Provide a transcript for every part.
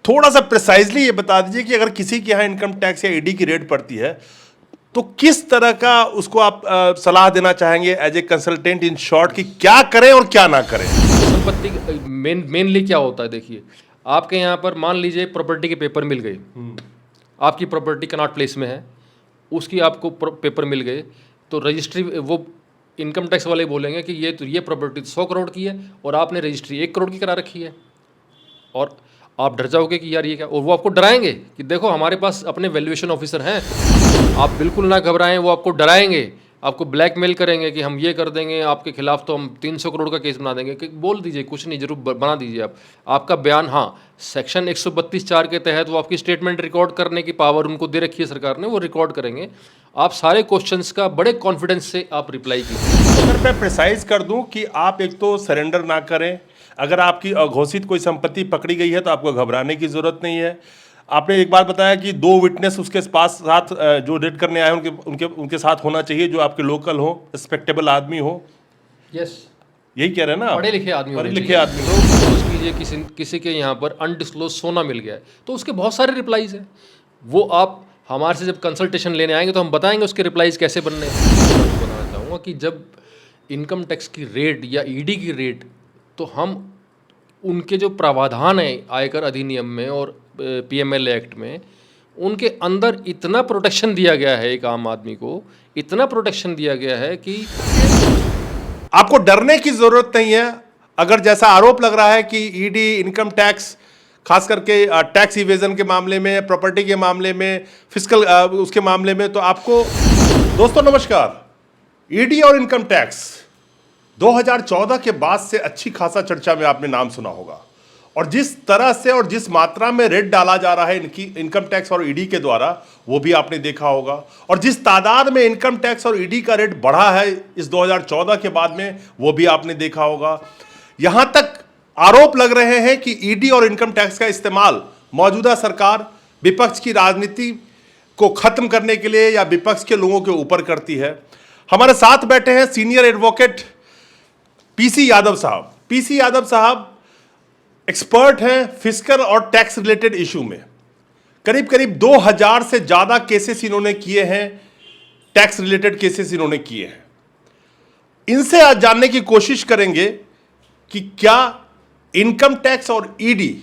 थोड़ा सा प्रिसाइजली ये बता दीजिए कि अगर किसी के यहाँ इनकम टैक्स या ईडी की रेड पड़ती है तो किस तरह का उसको आप सलाह देना चाहेंगे as a consultant in short कि क्या करें और क्या ना करें। संपत्ति मेनली क्या होता है, देखिए आपके यहाँ पर मान लीजिए प्रॉपर्टी के पेपर मिल गए, आपकी प्रॉपर्टी कनॉट प्लेस में है, उसकी आपको पेपर मिल गए, तो रजिस्ट्री वो इनकम टैक्स वाले बोलेंगे कि ये प्रॉपर्टी 100 करोड़ की है और आपने रजिस्ट्री 1 करोड़ की करा रखी है, और आप डर जाओगे कि यार ये क्या, और वो आपको डराएंगे कि देखो हमारे पास अपने वैल्यूएशन ऑफिसर हैं, आप बिल्कुल ना घबराएं, वो आपको डराएंगे, आपको ब्लैकमेल करेंगे कि हम ये कर देंगे आपके खिलाफ, तो हम 300 करोड़ का केस बना देंगे, कि बोल दीजिए कुछ नहीं, जरूर बना दीजिए आप आपका बयान। हाँ, सेक्शन 132(4) के तहत वो आपकी स्टेटमेंट रिकॉर्ड करने की पावर उनको दे रखी है सरकार ने, वो रिकॉर्ड करेंगे। आप सारे क्वेश्चंस का बड़े कॉन्फिडेंस से आप रिप्लाई कीजिए। अगर मैं प्रिसाइज कर दूं कि आप एक तो सरेंडर ना करें, अगर आपकी अघोषित कोई संपत्ति पकड़ी गई है तो आपको घबराने की जरूरत नहीं है। आपने एक बार बताया कि 2 विटनेस उसके पास साथ जो रेड करने आए उनके उनके उनके साथ होना चाहिए, जो आपके लोकल हो, रिस्पेक्टेबल आदमी हो। यस, यही कह रहे हैं ना, पढ़े लिखे आदमी, पढ़े लिखे आदमी। तो सपोज कीजिए किसी के यहाँ पर अनडिस्क्लोज सोना मिल गया है, तो उसके बहुत सारे रिप्लाईज हैं, वो आप हमारे से जब कंसल्टेशन लेने आएंगे तो हम बताएंगे उसके रिप्लाईज कैसे बनने हैं। मैं बताना चाहूँगा कि जब इनकम टैक्स की रेट या ईडी की रेट, तो हम उनके जो प्रावधान है आयकर अधिनियम में और पीएमएल एक्ट में, उनके अंदर इतना प्रोटेक्शन दिया गया है, एक आम आदमी को इतना प्रोटेक्शन दिया गया है कि आपको डरने की जरूरत नहीं है। अगर जैसा आरोप लग रहा है कि ईडी, इनकम टैक्स, खास करके टैक्स इवेजन के मामले में, प्रॉपर्टी के मामले में, फिस्कल उसके मामले में, तो आपको दोस्तों नमस्कार, ईडी और इनकम टैक्स 2014 के बाद से अच्छी खासा चर्चा में आपने नाम सुना होगा, और जिस तरह से और जिस मात्रा में रेड डाला जा रहा है इनकी इनकम टैक्स और ईडी के द्वारा, वो भी आपने देखा होगा, और जिस तादाद में इनकम टैक्स और ईडी का रेट बढ़ा है इस 2014 के बाद में, वो भी आपने देखा होगा। यहां तक आरोप लग रहे हैं कि ईडी और इनकम टैक्स का इस्तेमाल मौजूदा सरकार विपक्ष की राजनीति को खत्म करने के लिए या विपक्ष के लोगों के ऊपर करती है। हमारे साथ बैठे हैं सीनियर एडवोकेट पीसी यादव साहब। पीसी यादव साहब एक्सपर्ट हैं फिस्कल और टैक्स रिलेटेड इशू में। करीब करीब 2000 से ज्यादा केसेस इन्होंने किए हैं, टैक्स रिलेटेड केसेस इन्होंने किए हैं। इनसे आज जानने की कोशिश करेंगे कि क्या इनकम टैक्स और ईडी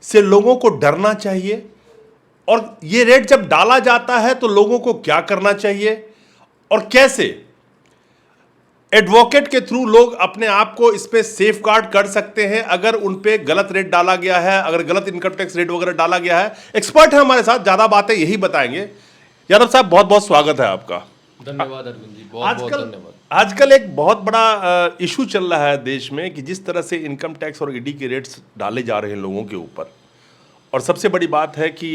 से लोगों को डरना चाहिए, और ये रेट जब डाला जाता है तो लोगों को क्या करना चाहिए, और कैसे एडवोकेट के थ्रू लोग अपने आप को इस पे सेफ गार्ड कर सकते हैं अगर उन पे गलत रेट डाला गया है, अगर गलत इनकम टैक्स रेट वगैरह डाला गया है। एक्सपर्ट है हमारे साथ, ज्यादा बातें यही बताएंगे। यादव साहब, बहुत बहुत स्वागत है आपका। धन्यवाद अरविंद जी, बहुत बहुत धन्यवाद। आजकल एक बहुत बड़ा इशू चल रहा है देश में कि जिस तरह से इनकम टैक्स और ईडी के रेट्स डाले जा रहे हैं लोगों के ऊपर, और सबसे बड़ी बात है कि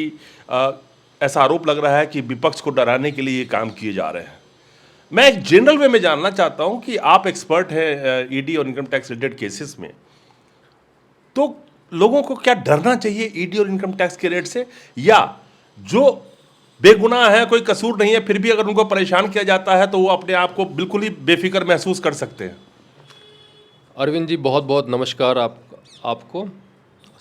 ऐसा आरोप लग रहा है कि विपक्ष को डराने के लिए ये काम किए जा रहे हैं। मैं एक जनरल वे में जानना चाहता हूं कि आप एक्सपर्ट हैं ईडी और इनकम टैक्स रिलेटेड केसेस में, तो लोगों को क्या डरना चाहिए ईडी और इनकम टैक्स के रेट से, या जो बेगुनाह है, कोई कसूर नहीं है, फिर भी अगर उनको परेशान किया जाता है तो वो अपने आप को बिल्कुल ही बेफिक्र महसूस कर सकते हैं? अरविंद जी, बहुत बहुत नमस्कार आपको।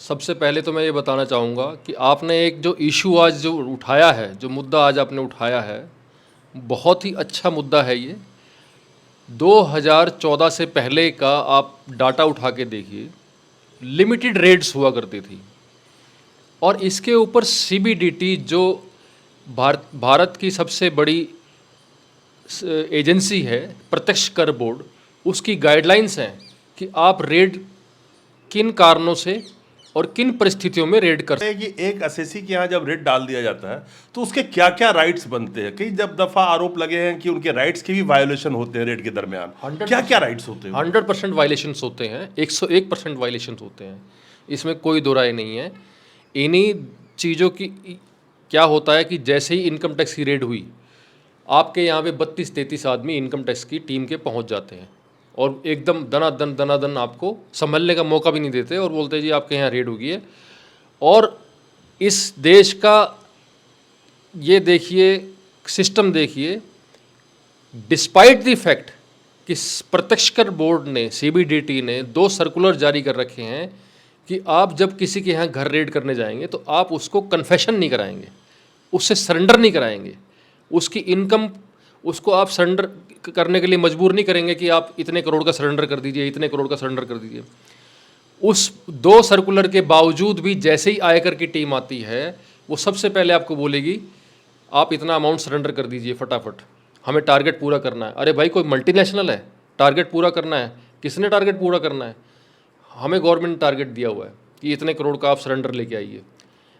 सबसे पहले तो मैं ये बताना चाहूँगा कि आपने एक जो इशू आज जो उठाया है, जो मुद्दा आज आपने उठाया है, बहुत ही अच्छा मुद्दा है ये। 2014 से पहले का आप डाटा उठा के देखिए, लिमिटेड रेट्स हुआ करती थी, और इसके ऊपर सीबीडीटी जो भारत की सबसे बड़ी एजेंसी है, प्रत्यक्ष कर बोर्ड, उसकी गाइडलाइंस हैं कि आप रेड किन कारणों से और किन परिस्थितियों में रेड कर सकते हैं। कि एक असेसी के यहाँ जब रेट डाल दिया जाता है तो उसके क्या क्या राइट्स बनते हैं? कई जब दफा आरोप लगे हैं कि उनके राइट्स के भी वायोलेशन होते हैं रेट के दरमियान। क्या क्या राइट्स होते हैं? 100% वायलेशंस होते हैं, 101% वायलेशंस होते हैं, इसमें कोई दो राय नहीं है। इन्हीं चीज़ों की क्या होता है कि जैसे ही इनकम टैक्स की रेड हुई, आपके यहाँ पे 32-33 आदमी इनकम टैक्स की टीम के पहुँच जाते हैं, और एकदम दनादन आपको संभलने का मौका भी नहीं देते, और बोलते जी आपके यहाँ रेड होगी है। और इस देश का ये देखिए सिस्टम देखिए, डिस्पाइट द फैक्ट कि प्रत्यक्ष कर बोर्ड ने, सीबीडीटी ने 2 सर्कुलर जारी कर रखे हैं कि आप जब किसी के यहाँ घर रेड करने जाएंगे तो आप उसको कन्फेशन नहीं कराएंगे, उससे सरेंडर नहीं कराएंगे, उसकी इनकम उसको आप सरेंडर करने के लिए मजबूर नहीं करेंगे कि आप इतने करोड़ का सरेंडर कर दीजिए, इतने करोड़ का सरेंडर कर दीजिए। उस 2 सर्कुलर के बावजूद भी जैसे ही आयकर की टीम आती है वो सबसे पहले आपको बोलेगी आप इतना अमाउंट सरेंडर कर दीजिए फटाफट, हमें टारगेट पूरा करना है। अरे भाई कोई मल्टीनेशनल है, टारगेट पूरा करना है, किसने टारगेट पूरा करना है? हमें गवर्नमेंट ने टारगेट दिया हुआ है कि इतने करोड़ का आप सरेंडर लेके आइए।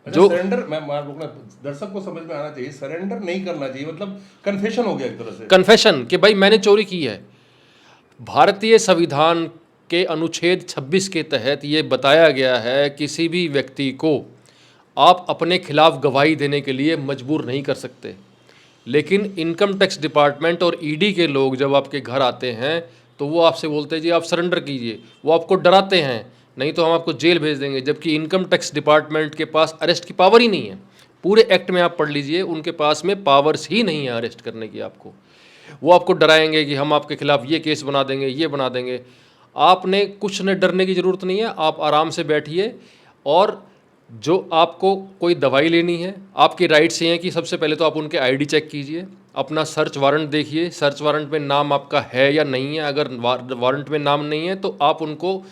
जो सरेंडर, मैं बोलना दर्शक को समझ में आना चाहिए, सरेंडर नहीं करना चाहिए, मतलब कन्फेशन हो गया एक तरह से, कन्फेशन कि भाई मैंने चोरी की है। भारतीय संविधान के अनुच्छेद 26 के तहत ये बताया गया है किसी भी व्यक्ति को आप अपने खिलाफ गवाही देने के लिए मजबूर नहीं कर सकते। लेकिन इनकम टैक्स डिपार्टमेंट और ईडी के लोग जब आपके घर आते हैं तो वो आपसे बोलते हैं जी आप सरेंडर कीजिए, वो आपको डराते हैं नहीं तो हम आपको जेल भेज देंगे, जबकि इनकम टैक्स डिपार्टमेंट के पास अरेस्ट की पावर ही नहीं है। पूरे एक्ट में आप पढ़ लीजिए, उनके पास में पावर्स ही नहीं है अरेस्ट करने की। आपको वो आपको डराएंगे कि हम आपके खिलाफ ये केस बना देंगे, ये बना देंगे। आपने कुछ न डरने की ज़रूरत नहीं है, आप आराम से बैठिए। और जो आपको कोई दवाई लेनी है, आपके राइट्स ये हैं कि सबसे पहले तो आप उनके आईडी चेक कीजिए, अपना सर्च वारंट देखिए, सर्च वारंट में नाम आपका है या नहीं है। अगर वारंट में नाम नहीं है तो आप उनको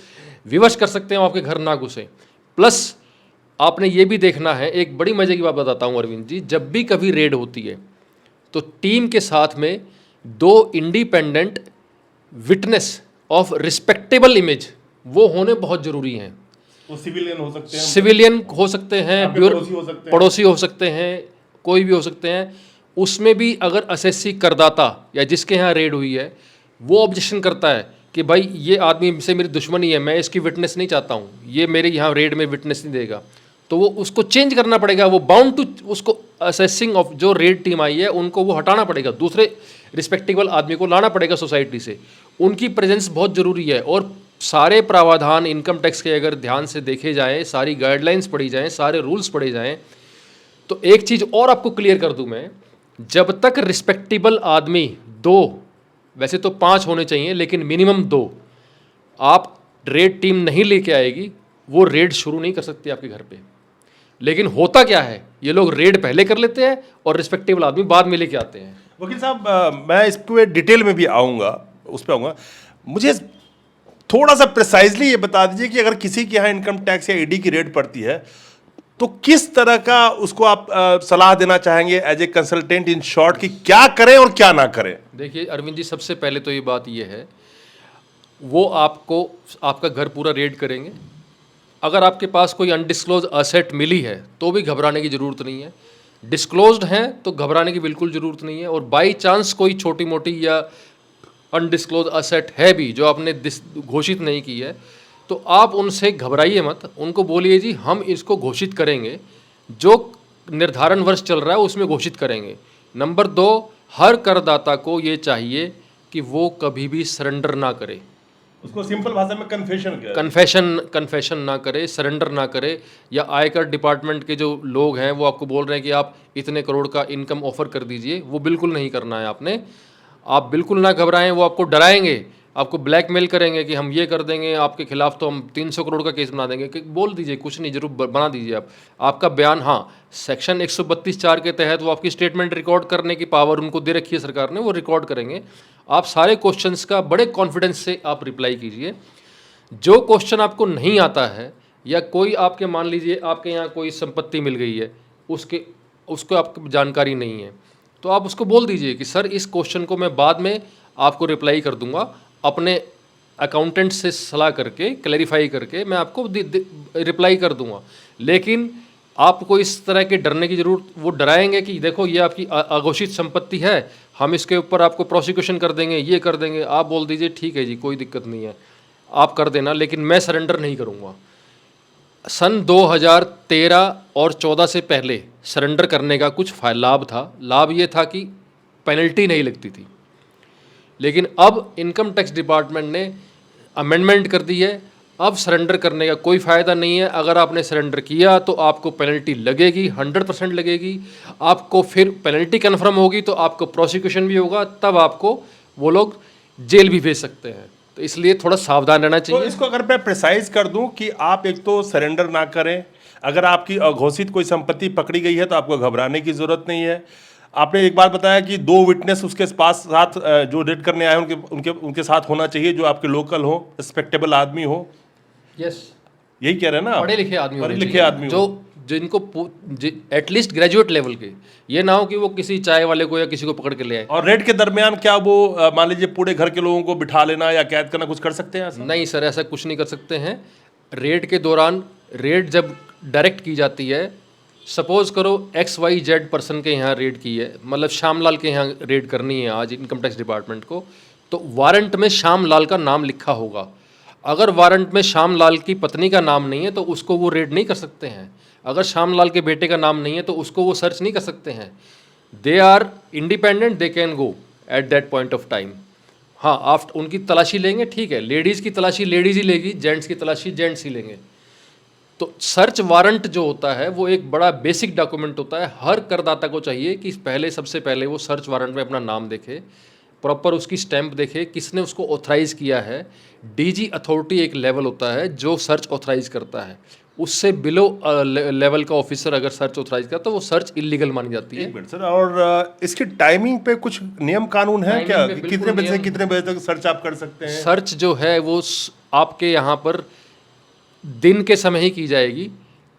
विवश कर सकते हैं, आपके घर ना घुसे। प्लस आपने ये भी देखना है, एक बड़ी मजे की बात बताता हूँ अरविंद जी, जब भी कभी रेड होती है तो टीम के साथ में 2 independent witness of respectable image वो होने बहुत जरूरी हैं। वो सिविलियन हो सकते हैं, सिविलियन हो सकते हैं, पड़ोसी हो सकते हैं, कोई भी हो सकते हैं। उसमें भी अगर असेसी करदाता या जिसके यहाँ रेड हुई है वो ऑब्जेक्शन करता है कि भाई ये आदमी से मेरी दुश्मनी है, मैं इसकी विटनेस नहीं चाहता हूँ, ये मेरे यहाँ रेड में विटनेस नहीं देगा, तो वो उसको चेंज करना पड़ेगा। वो बाउंड टू उसको असेसिंग ऑफ जो रेड टीम आई है उनको वो हटाना पड़ेगा, दूसरे रिस्पेक्टेबल आदमी को लाना पड़ेगा सोसाइटी से। उनकी प्रेजेंस बहुत ज़रूरी है। और सारे प्रावधान इनकम टैक्स के अगर ध्यान से देखे जाएँ, सारी गाइडलाइंस पढ़ी जाएँ, सारे रूल्स पढ़े जाएँ, तो एक चीज़ और आपको क्लियर कर दूँ मैं, जब तक रिस्पेक्टेबल आदमी 2, वैसे तो 5 होने चाहिए लेकिन मिनिमम 2 आप रेड टीम नहीं लेके आएगी, वो रेड शुरू नहीं कर सकती आपके घर पे। लेकिन होता क्या है, ये लोग रेड पहले कर लेते हैं और रिस्पेक्टेबल आदमी बाद में लेके आते हैं। वकील साहब मैं इस पे डिटेल में भी आऊँगा, उस पर आऊँगा। मुझे थोड़ा सा प्रिसाइजली ये बता दीजिए कि अगर किसी के यहाँ इनकम टैक्स या ईडी की रेड पड़ती है तो किस तरह का उसको आप सलाह देना चाहेंगे as a consultant, in short, कि क्या करें और क्या ना करें? देखिए अरविंद जी, सबसे पहले तो ये बात ये है, वो आपको आपका घर पूरा रेड करेंगे। अगर आपके पास कोई अनडिस्क्लोज असेट मिली है तो भी घबराने की ज़रूरत नहीं है। डिस्क्लोज्ड हैं तो घबराने की बिल्कुल ज़रूरत नहीं है। और बाई चांस कोई छोटी मोटी या अनडिस्क्लोज असेट है भी जो आपने घोषित नहीं की है तो आप उनसे घबराइए मत, उनको बोलिए जी हम इसको घोषित करेंगे, जो निर्धारण वर्ष चल रहा है उसमें घोषित करेंगे। नंबर 2, हर करदाता को ये चाहिए कि वो कभी भी सरेंडर ना करे, उसको सिंपल भाषा में कन्फेशन ना करे, सरेंडर ना करे। या आयकर डिपार्टमेंट के जो लोग हैं वो आपको बोल रहे हैं कि आप इतने करोड़ का इनकम ऑफर कर दीजिए, वो बिल्कुल नहीं करना है आपने। आप बिल्कुल ना घबराएं, वो आपको डराएंगे, आपको ब्लैकमेल करेंगे कि हम ये कर देंगे आपके खिलाफ, तो हम 300 करोड़ का केस बना देंगे। कि बोल दीजिए कुछ नहीं, जरूर बना दीजिए आप आपका बयान। हाँ, सेक्शन 132(4) के तहत वो आपकी स्टेटमेंट रिकॉर्ड करने की पावर उनको दे रखी है सरकार ने, वो रिकॉर्ड करेंगे। आप सारे क्वेश्चंस का बड़े कॉन्फिडेंस से आप रिप्लाई कीजिए। जो क्वेश्चन आपको नहीं आता है या कोई आपके, मान लीजिए आपके यहाँ कोई संपत्ति मिल गई है, उसको आपको जानकारी नहीं है, तो आप उसको बोल दीजिए कि सर इस क्वेश्चन को मैं बाद में आपको रिप्लाई कर दूंगा, अपने अकाउंटेंट से सलाह करके क्लैरिफाई करके मैं आपको रिप्लाई कर दूंगा। लेकिन आपको इस तरह के डरने की ज़रूरत, वो डराएंगे कि देखो ये आपकी अघोषित संपत्ति है, हम इसके ऊपर आपको प्रोसिक्यूशन कर देंगे, ये कर देंगे। आप बोल दीजिए ठीक है जी, कोई दिक्कत नहीं है, आप कर देना, लेकिन मैं सरेंडर नहीं करूँगा। सन 2013 और 14 से पहले सरेंडर करने का कुछ लाभ था। लाभ ये था कि पेनल्टी नहीं लगती थी, लेकिन अब इनकम टैक्स डिपार्टमेंट ने अमेंडमेंट कर दी है, अब सरेंडर करने का कोई फ़ायदा नहीं है। अगर आपने सरेंडर किया तो आपको पेनल्टी लगेगी, 100% लगेगी। आपको फिर पेनल्टी कन्फर्म होगी तो आपको प्रोसिक्यूशन भी होगा, तब आपको वो लोग जेल भी भेज सकते हैं। तो इसलिए थोड़ा सावधान रहना तो चाहिए। इसको अगर मैं प्रिसाइज कर दूं कि आप एक तो सरेंडर ना करें, अगर आपकी अघोषित कोई संपत्ति पकड़ी गई है तो आपको घबराने की जरूरत नहीं है। आपने एक बात बताया कि 2 विटनेस उसके पास साथ जो रेड करने आए हैं उनके उनके उनके साथ होना चाहिए, जो आपके लोकल हो, रिस्पेक्टेबल आदमी हो। यस, यही कह रहे हैं ना आप? पढ़े लिखे आदमी पढ़े होने लिखे चाहिए, आदमी हो। जो जिनको एटलीस्ट ग्रेजुएट लेवल के, ये ना हो कि वो किसी चाय वाले को या किसी को पकड़ के ले आए। और रेड के दरमियान क्या वो मान लीजिए पूरे घर के लोगों को बिठा लेना या कैद करना, कुछ कर सकते हैं ऐसा? नहीं सर, ऐसा कुछ नहीं कर सकते हैं। रेड के दौरान, रेड जब डायरेक्ट की जाती है, सपोज करो XYZ पर्सन के यहाँ रेड की है, मतलब श्यामलाल के यहाँ रेड करनी है आज इनकम टैक्स डिपार्टमेंट को, तो वारंट में श्यामलाल का नाम लिखा होगा। अगर वारंट में श्यामलाल की पत्नी का नाम नहीं है तो उसको वो रेड नहीं कर सकते हैं। अगर श्यामलाल के बेटे का नाम नहीं है तो उसको वो सर्च नहीं कर सकते हैं। They are independent, they can go at that point of time. हाँ, आफ्टर उनकी तलाशी लेंगे, ठीक है, लेडीज़ की तलाशी लेडीज़ ही लेगी, जेंट्स की तलाशी जेंट्स ही लेंगे। तो सर्च वारंट जो होता है वो एक बड़ा बेसिक डॉक्यूमेंट होता है। हर करदाता को चाहिए कि पहले, सबसे पहले वो सर्च वारंट में अपना नाम देखे, प्रॉपर उसकी स्टैंप देखे, किसने उसको ऑथराइज़ किया है। डीजी अथॉरिटी एक लेवल होता है जो सर्च ऑथराइज करता है, उससे बिलो लेवल का ऑफिसर अगर सर्च ऑथराइज करता है तो वो सर्च इलीगल मानी जाती है। एक मिनट सर, और इसकी टाइमिंग पे कुछ नियम कानून है क्या? टाइमिंग पे कितने बजे से नियम- कितने बजे तक सर्च आप कर सकते हैं? सर्च जो है वो आपके यहाँ पर दिन के समय ही की जाएगी।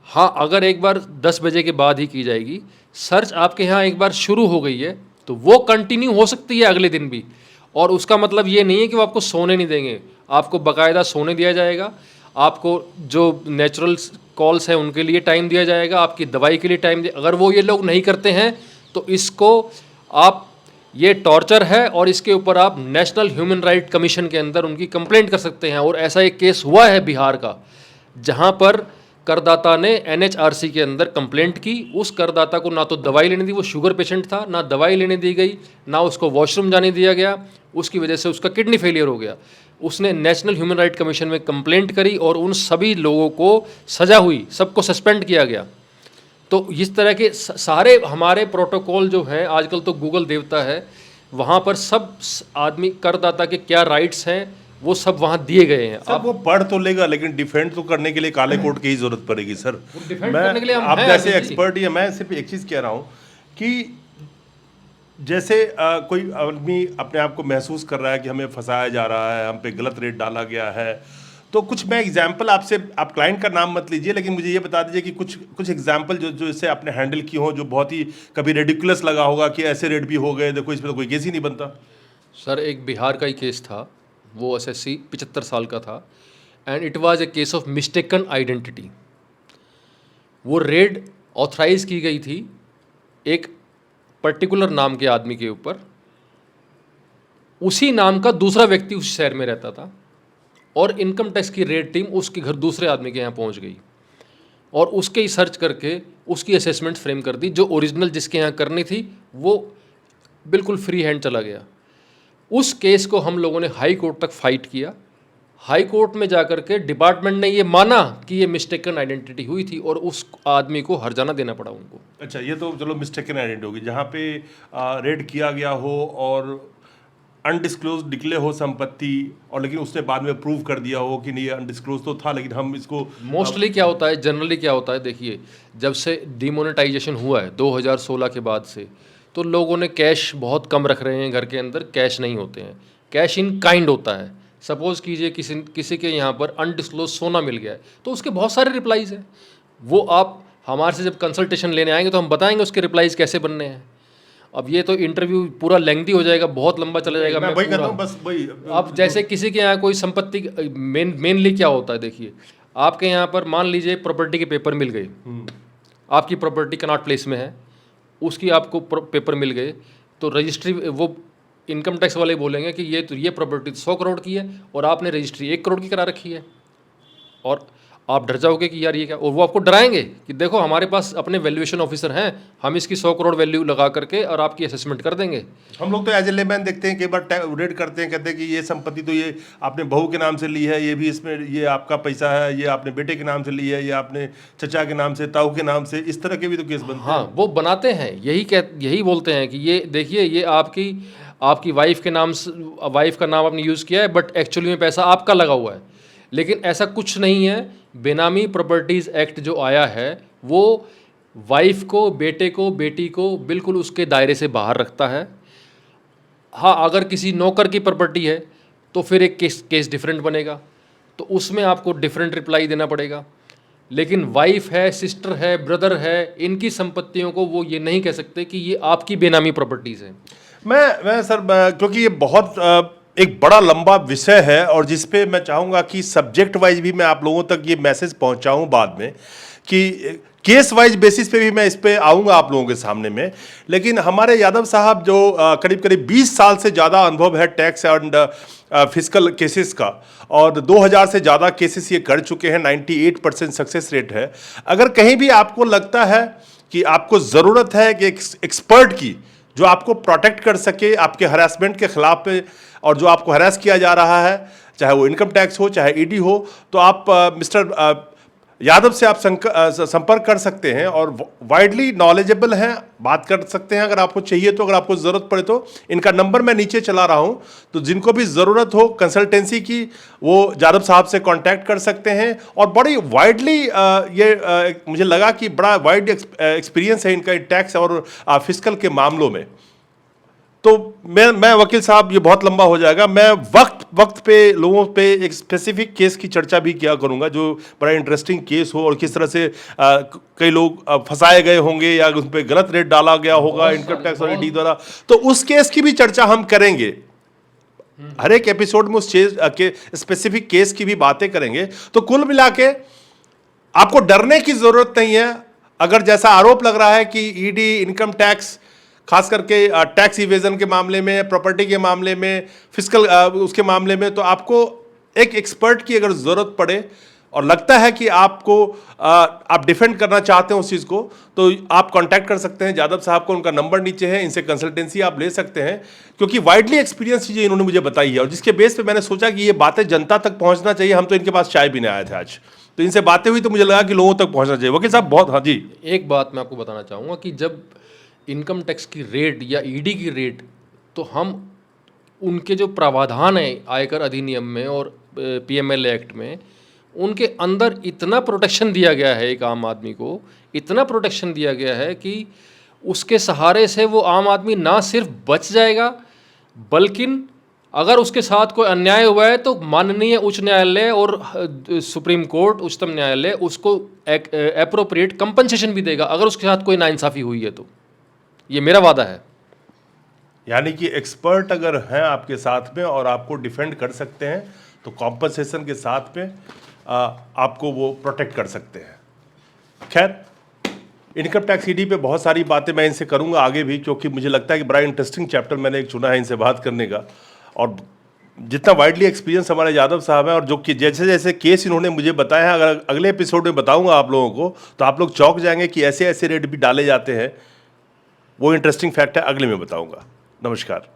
हाँ, अगर एक बार 10 बजे के बाद ही की जाएगी। सर्च आपके यहाँ एक बार शुरू हो गई है तो वो कंटिन्यू हो सकती है अगले दिन भी, और उसका मतलब ये नहीं है कि वो आपको सोने नहीं देंगे। आपको बाकायदा सोने दिया जाएगा, आपको जो नेचुरल कॉल्स हैं उनके लिए टाइम दिया जाएगा, आपकी दवाई के लिए टाइम दिया। अगर वो ये लोग नहीं करते हैं तो इसको आप, ये टॉर्चर है और इसके ऊपर आप नेशनल ह्यूमन राइट कमीशन के अंदर उनकी कंप्लेंट कर सकते हैं। और ऐसा एक केस हुआ है बिहार का, जहां पर करदाता ने NHRC के अंदर कंप्लेंट की। उस करदाता को ना तो दवाई लेने दी, वो शुगर पेशेंट था, ना दवाई लेने दी गई, ना उसको वॉशरूम जाने दिया गया। उसकी वजह से उसका किडनी फेलियर हो गया। उसने नेशनल ह्यूमन राइट कमीशन में कंप्लेंट करी और उन सभी लोगों को सज़ा हुई, सबको सस्पेंड किया गया। तो इस तरह के सारे हमारे प्रोटोकॉल जो हैं, आजकल तो गूगल देवता है, वहाँ पर सब आदमी करदाता के क्या राइट्स हैं वो सब वहाँ दिए गए हैं। सर, वो पढ़ तो लेगा लेकिन डिफेंड तो करने के लिए काले कोट की ही जरूरत पड़ेगी सर। डिफेंड मैं, करने के लिए हम आप हैं जैसे अभी। एक्सपर्ट ही है, मैं सिर्फ एक चीज़ कह रहा हूँ कि जैसे कोई आदमी अपने आप को महसूस कर रहा है कि हमें फंसाया जा रहा है, हम पे गलत रेट डाला गया है, तो कुछ मैं एग्जाम्पल आपसे, आप क्लाइंट का नाम मत लीजिए लेकिन मुझे ये बता दीजिए कि कुछ एग्जाम्पल जो इससे आपने हैंडल की हो, जो बहुत ही कभी रेडिकुलस लगा होगा कि ऐसे रेट भी हो गए, देखो इसमें तो कोई केस ही नहीं बनता। सर, एक बिहार का ही केस था, वो SSC 75 साल का था, and it was a case of mistaken identity. वो रेड ऑथराइज की गई थी एक पर्टिकुलर नाम के आदमी के ऊपर, उसी नाम का दूसरा व्यक्ति उस शहर में रहता था, और इनकम टैक्स की रेड टीम उसके घर दूसरे आदमी के यहाँ पहुँच गई और उसके ही सर्च करके उसकी असेसमेंट फ्रेम कर दी। जो ओरिजिनल जिसके यहाँ करनी थी वो बिल्कुल फ्री हैंड चला गया। उस केस को हम लोगों ने हाई कोर्ट तक फाइट किया। हाई कोर्ट में जाकर के डिपार्टमेंट ने ये माना कि ये मिस्टेकन आइडेंटिटी हुई थी और उस आदमी को हर्जाना देना पड़ा उनको। अच्छा, ये तो चलो मिस्टेकन आइडेंटिटी होगी, जहाँ पे रेड किया गया हो और अनडिस्क्लोज निकले हो संपत्ति, और लेकिन उसने बाद में प्रूव कर दिया हो कि नहीं ये अनडिस्क्लोज तो था लेकिन हम इसको। मोस्टली क्या होता है, जनरली क्या होता है, देखिए, जब से डिमोनेटाइजेशन हुआ है 2016 के बाद से, तो लोगों ने कैश बहुत कम रख रहे हैं घर के अंदर, कैश नहीं होते हैं, कैश इन काइंड होता है। सपोज़ कीजिए किसी के यहाँ पर अनडिस्क्लोज सोना मिल गया है तो उसके बहुत सारे रिप्लाइज हैं। वो आप हमारे से जब कंसल्टेशन लेने आएंगे तो हम बताएंगे उसके रिप्लाइज कैसे बनने हैं। अब ये तो इंटरव्यू पूरा लेंथी हो जाएगा, बहुत लंबा चला जाएगा। मैं वही कहता हूँ, बस वही। अब जैसे किसी के यहाँ कोई संपत्ति, मेनली क्या होता है, देखिए, आपके यहाँ पर मान लीजिए प्रॉपर्टी के पेपर मिल गए, आपकी प्रॉपर्टी कनॉट प्लेस में है, उसकी आपको पेपर मिल गए, तो रजिस्ट्री, वो इनकम टैक्स वाले बोलेंगे कि ये प्रॉपर्टी 100 करोड़ की है और आपने रजिस्ट्री 1 करोड़ की करा रखी है, और आप डर जाओगे कि यार ये क्या, और वो आपको डराएंगे कि देखो हमारे पास अपने वैल्यूएशन ऑफिसर हैं, हम इसकी 100 करोड़ वैल्यू लगा करके और आपकी असेसमेंट कर देंगे। हम लोग तो एज ए लेमैन देखते हैं, कई बार रेड करते हैं, कहते हैं कि ये संपत्ति तो ये आपने बहू के नाम से ली है, ये भी इसमें ये आपका पैसा है, ये आपने बेटे के नाम से ली है, ये आपने चचा के नाम से, ताऊ के नाम से, इस तरह के भी तो केस बनते हैं। हाँ, वो बनाते हैं, यही बोलते हैं कि ये देखिए, ये आपकी आपकी वाइफ के नाम से, वाइफ का नाम आपने यूज़ किया है बट एक्चुअली में पैसा आपका लगा हुआ है। लेकिन ऐसा कुछ नहीं है। बेनामी प्रॉपर्टीज़ एक्ट जो आया है वो वाइफ को, बेटे को, बेटी को बिल्कुल उसके दायरे से बाहर रखता है। हाँ, अगर किसी नौकर की प्रॉपर्टी है तो फिर एक केस डिफरेंट बनेगा, तो उसमें आपको डिफरेंट रिप्लाई देना पड़ेगा। लेकिन वाइफ है, सिस्टर है, ब्रदर है, इनकी संपत्तियों को वो ये नहीं कह सकते कि ये आपकी बेनामी प्रॉपर्टीज़ हैं। मैं सर क्योंकि ये बहुत एक बड़ा लंबा विषय है और जिस पे मैं चाहूँगा कि सब्जेक्ट वाइज भी मैं आप लोगों तक ये मैसेज पहुँचाऊँ बाद में, कि केस वाइज बेसिस पे भी मैं इस पे आऊँगा आप लोगों के सामने में। लेकिन हमारे यादव साहब जो करीब करीब 20 साल से ज़्यादा अनुभव है टैक्स एंड फिजिकल केसेस का, और 2000 से ज़्यादा केसेस ये कर चुके हैं, 98% सक्सेस रेट है। अगर कहीं भी आपको लगता है कि आपको ज़रूरत है कि एक्सपर्ट की जो आपको प्रोटेक्ट कर सके आपके हरासमेंट के खिलाफ पे, और जो आपको हरास किया जा रहा है, चाहे वो इनकम टैक्स हो चाहे ईडी हो, तो आप मिस्टर यादव से आप संपर्क कर सकते हैं और वाइडली नॉलेजेबल हैं, बात कर सकते हैं अगर आपको चाहिए तो, अगर आपको ज़रूरत पड़े तो। इनका नंबर मैं नीचे चला रहा हूं, तो जिनको भी ज़रूरत हो कंसल्टेंसी की वो यादव साहब से कांटेक्ट कर सकते हैं। और बड़ी वाइडली मुझे लगा कि बड़ा वाइड एक्सपीरियंस है इनका टैक्स और फिजिकल के मामलों में। तो मैं वकील साहब, ये बहुत लंबा हो जाएगा। मैं वक्त पे लोगों पे एक स्पेसिफिक केस की चर्चा भी किया करूंगा जो बड़ा इंटरेस्टिंग केस हो, और किस तरह से कई लोग फंसाए गए होंगे या उन पर गलत रेट डाला गया होगा इनकम टैक्स और ईडी द्वारा, तो उस केस की भी चर्चा हम करेंगे। हर एक एपिसोड में उस स्पेसिफिक केस की भी बातें करेंगे। तो कुल मिला के आपको डरने की जरूरत नहीं है। अगर जैसा आरोप लग रहा है कि ईडी, इनकम टैक्स, खास करके टैक्स इवेजन के मामले में, प्रॉपर्टी के मामले में, फिजिकल उसके मामले में, तो आपको एक एक्सपर्ट की अगर ज़रूरत पड़े और लगता है कि आपको आप डिफेंड करना चाहते हैं उस चीज़ को, तो आप कांटेक्ट कर सकते हैं यादव साहब को। उनका नंबर नीचे है, इनसे कंसल्टेंसी आप ले सकते हैं, क्योंकि वाइडली एक्सपीरियंस चीज़ें इन्होंने मुझे बताई है, और जिसके बेस पे मैंने सोचा कि ये बातें जनता तक पहुँचना चाहिए। हम तो इनके पास चाय पीने आए थे आज, तो इनसे बातें हुई तो मुझे लगा कि लोगों तक पहुँचना चाहिए। वकील साहब बहुत, हाँ जी, एक बात मैं आपको बताना चाहूँगा कि जब इनकम टैक्स की रेट या ईडी की रेट, तो हम उनके जो प्रावधान है आयकर अधिनियम में और पीएमएल एक्ट में, उनके अंदर इतना प्रोटेक्शन दिया गया है, एक आम आदमी को इतना प्रोटेक्शन दिया गया है कि उसके सहारे से वो आम आदमी ना सिर्फ बच जाएगा, बल्कि अगर उसके साथ कोई अन्याय हुआ है तो माननीय उच्च न्यायालय और सुप्रीम कोर्ट, उच्चतम न्यायालय उसको एप्रोप्रिएट कंपनसेशन भी देगा अगर उसके साथ कोई नाइंसाफ़ी हुई है तो। ये मेरा वादा है। यानी कि एक्सपर्ट अगर हैं आपके साथ में और आपको डिफेंड कर सकते हैं, तो कॉम्पनसेशन के साथ में आपको वो प्रोटेक्ट कर सकते हैं। खैर, इनकम टैक्स ईडी पे बहुत सारी बातें मैं इनसे करूंगा आगे भी, क्योंकि मुझे लगता है कि बड़ा इंटरेस्टिंग चैप्टर मैंने एक चुना है इनसे बात करने का। और जितना वाइडली एक्सपीरियंस हमारे यादव साहब हैं, और जो कि जैसे जैसे केस इन्होंने मुझे बताया है, अगर अगले एपिसोड में बताऊंगा आप लोगों को, तो आप लोग चौंक जाएंगे कि ऐसे ऐसे रेट भी डाले जाते हैं। वो इंटरेस्टिंग फैक्ट है, अगले में बताऊंगा। नमस्कार।